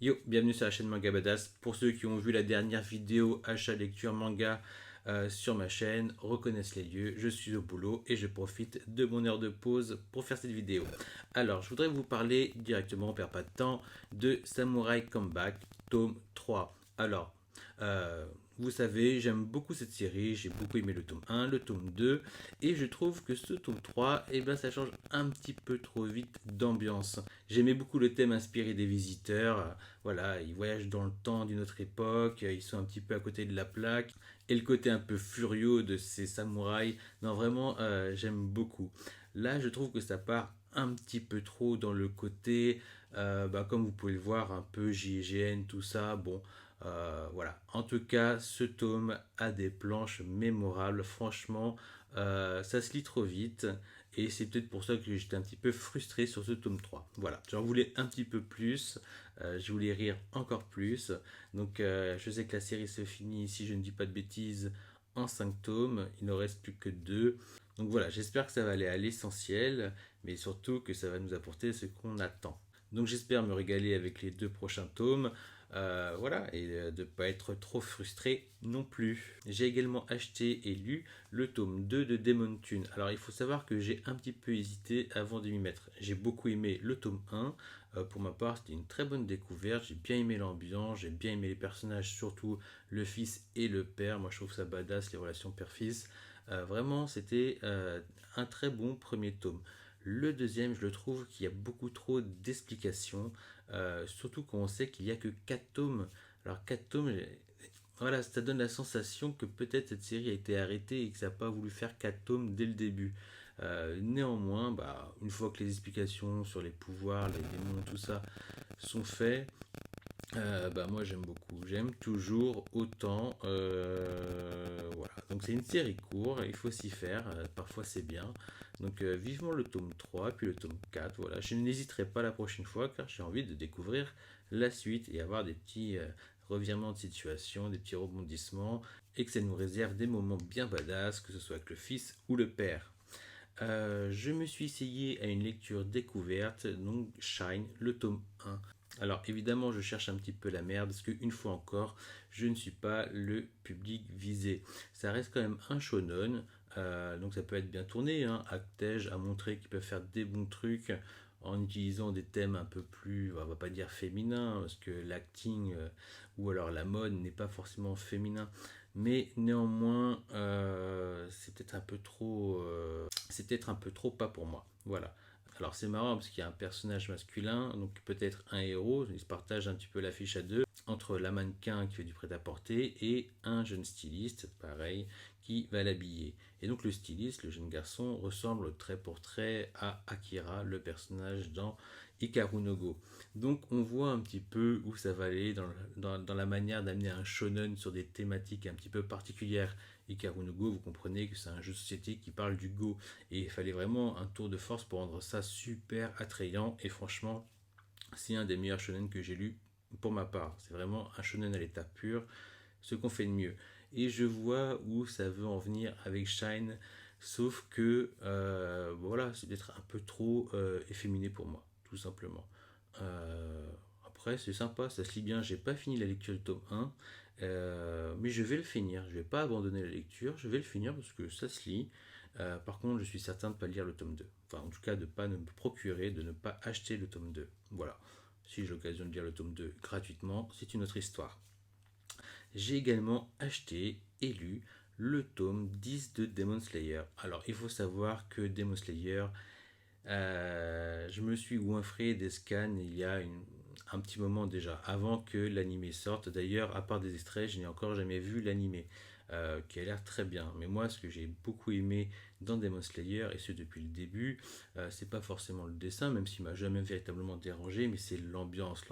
Yo, bienvenue sur la chaîne Manga Badass. Pour ceux qui ont vu la dernière vidéo achat lecture manga sur ma chaîne, reconnaissent les lieux, je suis au boulot et je profite de mon heure de pause pour faire cette vidéo. Alors, je voudrais vous parler directement, on perd pas de temps, de Samurai Comeback, tome 3. Alors, euh, vous savez, j'aime beaucoup cette série, j'ai beaucoup aimé le tome 1, le tome 2, et je trouve que ce tome 3, eh ben, ça change un petit peu trop vite d'ambiance. J'aimais beaucoup le thème inspiré des visiteurs, voilà, ils voyagent dans le temps d'une autre époque, ils sont un petit peu à côté de la plaque, et le côté un peu furieux de ces samouraïs, non vraiment, j'aime beaucoup. Là, je trouve que ça part un petit peu trop dans le côté, comme vous pouvez le voir, un peu JGN, tout ça, bon, voilà. En tout cas, ce tome a des planches mémorables. Franchement, ça se lit trop vite. Et c'est peut-être pour ça que j'étais un petit peu frustré sur ce tome 3. Voilà, j'en voulais un petit peu plus. Je voulais rire encore plus. Donc, je sais que la série se finit, si je ne dis pas de bêtises, en 5 tomes. Il ne reste plus que 2. Donc voilà, j'espère que ça va aller à l'essentiel, mais surtout que ça va nous apporter ce qu'on attend. Donc j'espère me régaler avec les 2 prochains tomes. Voilà, et de ne pas être trop frustré non plus. J'ai également acheté et lu le tome 2 de Demon Tune. Alors il faut savoir que j'ai un petit peu hésité avant de m'y mettre. J'ai beaucoup aimé le tome 1. Pour ma part, c'était une très bonne découverte. J'ai bien aimé l'ambiance, j'ai bien aimé les personnages, surtout le fils et le père. Moi je trouve ça badass, les relations père-fils. Vraiment, c'était un très bon premier tome. Le deuxième, je le trouve qu'il y a beaucoup trop d'explications, surtout quand on sait qu'il n'y a que 4 tomes. Alors 4 tomes, voilà, ça donne la sensation que peut-être cette série a été arrêtée et que ça n'a pas voulu faire 4 tomes dès le début. Néanmoins, une fois que les explications sur les pouvoirs, les démons, tout ça sont faits, moi j'aime beaucoup, j'aime toujours autant. Voilà, donc c'est une série courte, il faut s'y faire, parfois c'est bien. Donc vivement le tome 3 puis le tome 4. Voilà, je n'hésiterai pas la prochaine fois car j'ai envie de découvrir la suite et avoir des petits revirements de situation, des petits rebondissements et que ça nous réserve des moments bien badass, que ce soit avec le fils ou le père. Je me suis essayé à une lecture découverte, donc Shine, le tome 1. Alors évidemment, je cherche un petit peu la merde parce qu'une fois encore, je ne suis pas le public visé. Ça reste quand même un shonen, donc ça peut être bien tourné. Hein. Actege a montré qu'ils peuvent faire des bons trucs en utilisant des thèmes un peu plus, on va pas dire féminins, parce que l'acting ou alors la mode n'est pas forcément féminin. Mais néanmoins, c'est peut-être un peu trop pas pour moi. Voilà. Alors c'est marrant parce qu'il y a un personnage masculin, donc peut-être un héros, il se partage un petit peu l'affiche à deux, entre la mannequin qui fait du prêt-à-porter et un jeune styliste, pareil, qui va l'habiller. Et donc le styliste, le jeune garçon, ressemble trait pour trait à Akira, le personnage dans Hikaru no Go. Donc on voit un petit peu où ça va aller dans la manière d'amener un shonen sur des thématiques un petit peu particulières. Hikaru no Go, vous comprenez que c'est un jeu de société qui parle du Go. Et il fallait vraiment un tour de force pour rendre ça super attrayant. Et franchement, c'est un des meilleurs shonen que j'ai lu pour ma part. C'est vraiment un shonen à l'état pur, ce qu'on fait de mieux. Et je vois où ça veut en venir avec Shine, sauf que voilà, c'est peut-être un peu trop efféminé pour moi, tout simplement. Après, c'est sympa, ça se lit bien. J'ai pas fini la lecture du tome 1, mais je vais le finir. Je vais pas abandonner la lecture, je vais le finir parce que ça se lit. Par contre, je suis certain de ne pas lire le tome 2. Enfin, en tout cas, de ne pas me procurer, de ne pas acheter le tome 2. Voilà. Si j'ai l'occasion de lire le tome 2 gratuitement, c'est une autre histoire. J'ai également acheté et lu le tome 10 de Demon Slayer. Alors, il faut savoir que Demon Slayer, je me suis goinfré des scans il y a un petit moment déjà, avant que l'animé sorte. D'ailleurs, à part des extraits, je n'ai encore jamais vu l'animé, qui a l'air très bien. Mais moi, ce que j'ai beaucoup aimé dans Demon Slayer, et ce depuis le début, c'est pas forcément le dessin, même s'il m'a jamais véritablement dérangé, mais c'est l'ambiance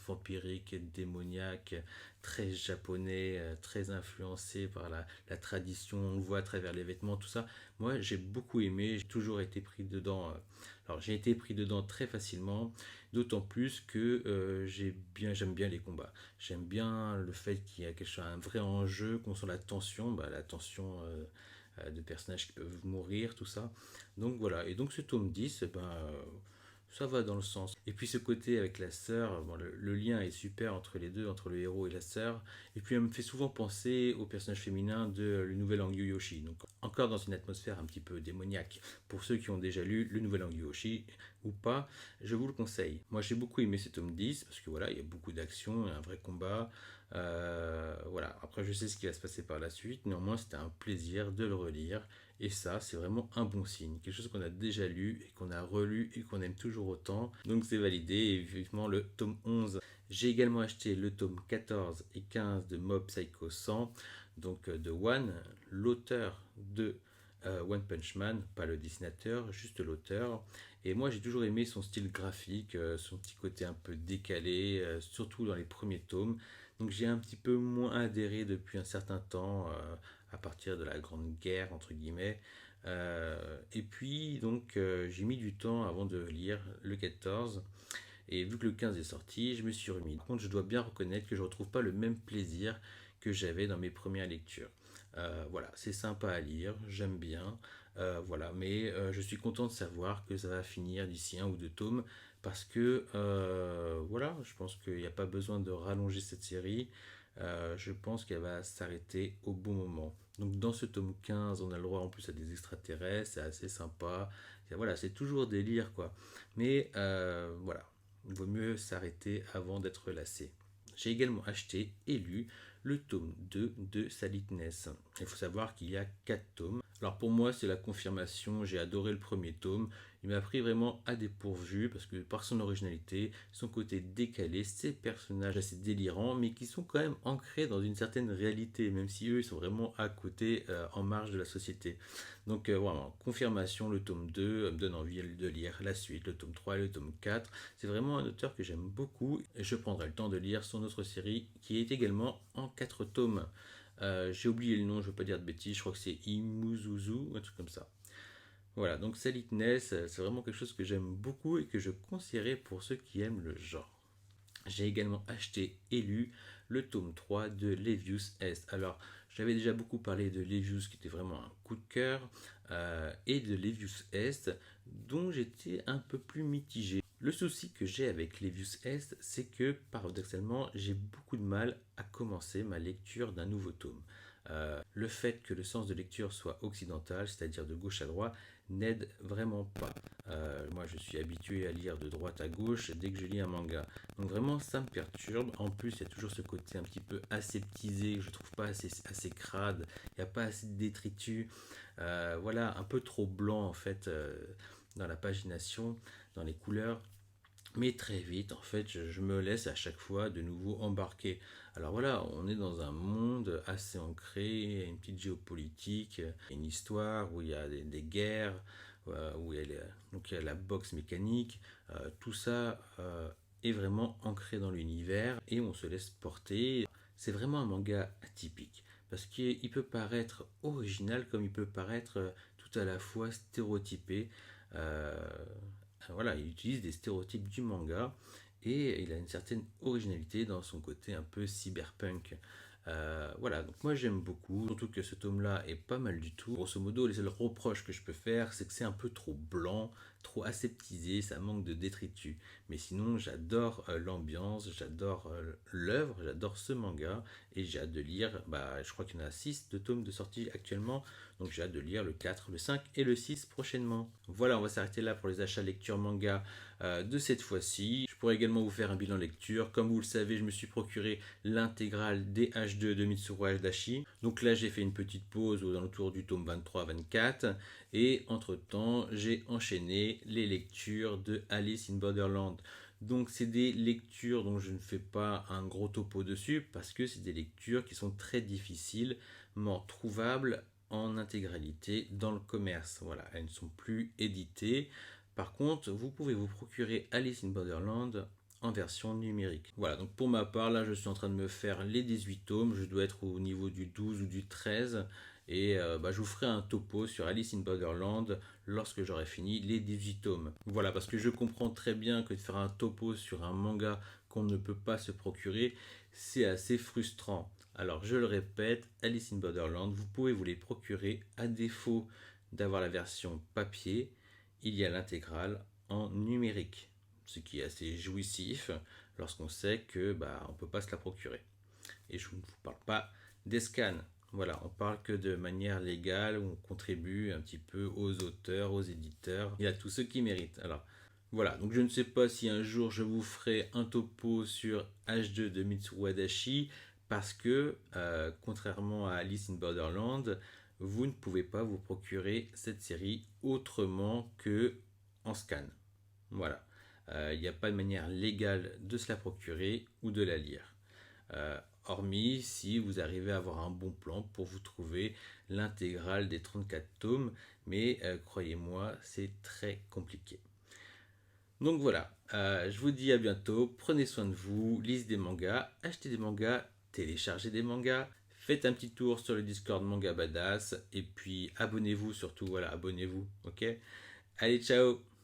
vampirique, démoniaque, très japonais, très influencé par la tradition, on le voit à travers les vêtements, tout ça. Moi, j'ai beaucoup aimé, j'ai toujours été pris dedans. Alors, j'ai été pris dedans très facilement, d'autant plus que j'aime bien les combats. J'aime bien le fait qu'il y a quelque chose, un vrai enjeu, qu'on sent la tension de personnages qui peuvent mourir, tout ça. Donc voilà, et donc ce tome 10, ça va dans le sens. Et puis ce côté avec la sœur, bon, le lien est super entre les deux, entre le héros et la sœur. Et puis elle me fait souvent penser au personnage féminin de Le Nouvel Angyuyoshi. Donc encore dans une atmosphère un petit peu démoniaque. Pour ceux qui ont déjà lu Le Nouvel Angyuyoshi ou pas, je vous le conseille. Moi j'ai beaucoup aimé ce tome 10 parce que voilà, il y a beaucoup d'action, un vrai combat. Voilà, après je sais ce qui va se passer par la suite. Néanmoins, c'était un plaisir de le relire. Et ça, c'est vraiment un bon signe. Quelque chose qu'on a déjà lu et qu'on a relu et qu'on aime toujours autant. Donc c'est validé. Et vivement le tome 11. J'ai également acheté le tome 14 et 15 de Mob Psycho 100. Donc de One, l'auteur de One Punch Man, pas le dessinateur, juste l'auteur. Et moi j'ai toujours aimé son style graphique, son petit côté un peu décalé, surtout dans les premiers tomes. Donc j'ai un petit peu moins adhéré depuis un certain temps, à partir de la Grande Guerre, entre guillemets. Et puis donc j'ai mis du temps avant de lire le 14. Et vu que le 15 est sorti, je me suis remis. Par contre, je dois bien reconnaître que je ne retrouve pas le même plaisir que j'avais dans mes premières lectures. Voilà, c'est sympa à lire, j'aime bien. Voilà, mais je suis content de savoir que ça va finir d'ici un ou deux tomes parce que voilà, je pense qu'il n'y a pas besoin de rallonger cette série. Je pense qu'elle va s'arrêter au bon moment. Donc dans ce tome 15, on a le droit en plus à des extraterrestres, c'est assez sympa. Et voilà, c'est toujours délire quoi. Mais voilà, il vaut mieux s'arrêter avant d'être lassé. J'ai également acheté et lu le tome 2 de Salitness. Il faut savoir qu'il y a 4 tomes. Alors pour moi, c'est la confirmation. J'ai adoré le premier tome. Il m'a pris vraiment à dépourvu parce que par son originalité, son côté décalé, ses personnages assez délirants, mais qui sont quand même ancrés dans une certaine réalité, même si eux, ils sont vraiment à côté, en marge de la société. Donc vraiment, confirmation, le tome 2 me donne envie de lire la suite, le tome 3 et le tome 4. C'est vraiment un auteur que j'aime beaucoup et je prendrai le temps de lire son autre série qui est également en 4 tomes. J'ai oublié le nom, je ne veux pas dire de bêtises, je crois que c'est Imuzuzu, un truc comme ça. Voilà, donc Salitness, c'est vraiment quelque chose que j'aime beaucoup et que je conseillerais pour ceux qui aiment le genre. J'ai également acheté et lu le tome 3 de Levius Est. Alors, j'avais déjà beaucoup parlé de Levius qui était vraiment un coup de cœur, et de Levius Est dont j'étais un peu plus mitigé. Le souci que j'ai avec Levius Est, c'est que paradoxalement, j'ai beaucoup de mal à commencer ma lecture d'un nouveau tome. Le fait que le sens de lecture soit occidental, c'est-à-dire de gauche à droite, n'aide vraiment pas. Moi, je suis habitué à lire de droite à gauche dès que je lis un manga. Donc vraiment, ça me perturbe. En plus, il y a toujours ce côté un petit peu aseptisé que je trouve pas assez crade. Il n'y a pas assez de détritus. Voilà, un peu trop blanc en fait, dans la pagination, dans les couleurs. Mais très vite, en fait, je me laisse à chaque fois de nouveau embarquer. Alors voilà, on est dans un monde assez ancré, une petite géopolitique, une histoire où il y a des guerres, où donc il y a la boxe mécanique, tout ça est vraiment ancré dans l'univers et on se laisse porter. C'est vraiment un manga atypique parce qu'il peut paraître original comme il peut paraître tout à la fois stéréotypé. Euh, voilà, il utilise des stéréotypes du manga et il a une certaine originalité dans son côté un peu cyberpunk. Voilà, donc moi j'aime beaucoup, surtout que ce tome-là est pas mal du tout. Grosso modo, les seuls reproches que je peux faire, c'est que c'est un peu trop blanc, trop aseptisé, ça manque de détritus. Mais sinon, j'adore l'ambiance, j'adore l'œuvre, j'adore ce manga et j'ai hâte de lire. Bah, je crois qu'il y en a 6 de tomes de sortie actuellement, donc j'ai hâte de lire le 4, le 5 et le 6 prochainement. Voilà, on va s'arrêter là pour les achats lecture manga de cette fois-ci. Je pourrais également vous faire un bilan lecture. Comme vous le savez, je me suis procuré l'intégrale des H2 de Mitsuru Adachi. Donc là, j'ai fait une petite pause aux alentours du tome 23-24. Et entre-temps, j'ai enchaîné les lectures de Alice in Borderland. Donc c'est des lectures dont je ne fais pas un gros topo dessus parce que c'est des lectures qui sont très difficilement trouvables en intégralité dans le commerce. Voilà, elles ne sont plus éditées. Par contre, vous pouvez vous procurer Alice in Borderland en version numérique. Voilà, donc pour ma part, là je suis en train de me faire les 18 tomes, je dois être au niveau du 12 ou du 13, et je vous ferai un topo sur Alice in Borderland lorsque j'aurai fini les 18 tomes. Voilà, parce que je comprends très bien que de faire un topo sur un manga qu'on ne peut pas se procurer, c'est assez frustrant. Alors je le répète, Alice in Borderland, vous pouvez vous les procurer à défaut d'avoir la version papier. Il y a l'intégrale en numérique, ce qui est assez jouissif lorsqu'on sait que on ne peut pas se la procurer. Et je ne vous parle pas des scans. Voilà, on parle que de manière légale, où on contribue un petit peu aux auteurs, aux éditeurs et à tous ceux qui méritent. Alors, voilà, donc je ne sais pas si un jour je vous ferai un topo sur H2 de Mitsuo Adachi, parce que, contrairement à Alice in Borderland, vous ne pouvez pas vous procurer cette série autrement que en scan. Voilà, il n'y a pas de manière légale de se la procurer ou de la lire. Hormis si vous arrivez à avoir un bon plan pour vous trouver l'intégrale des 34 tomes, mais croyez-moi, c'est très compliqué. Donc voilà, je vous dis à bientôt, prenez soin de vous, lisez des mangas, achetez des mangas, téléchargez des mangas, faites un petit tour sur le Discord Manga Badass, et puis abonnez-vous surtout, voilà, abonnez-vous, ok? Allez, ciao!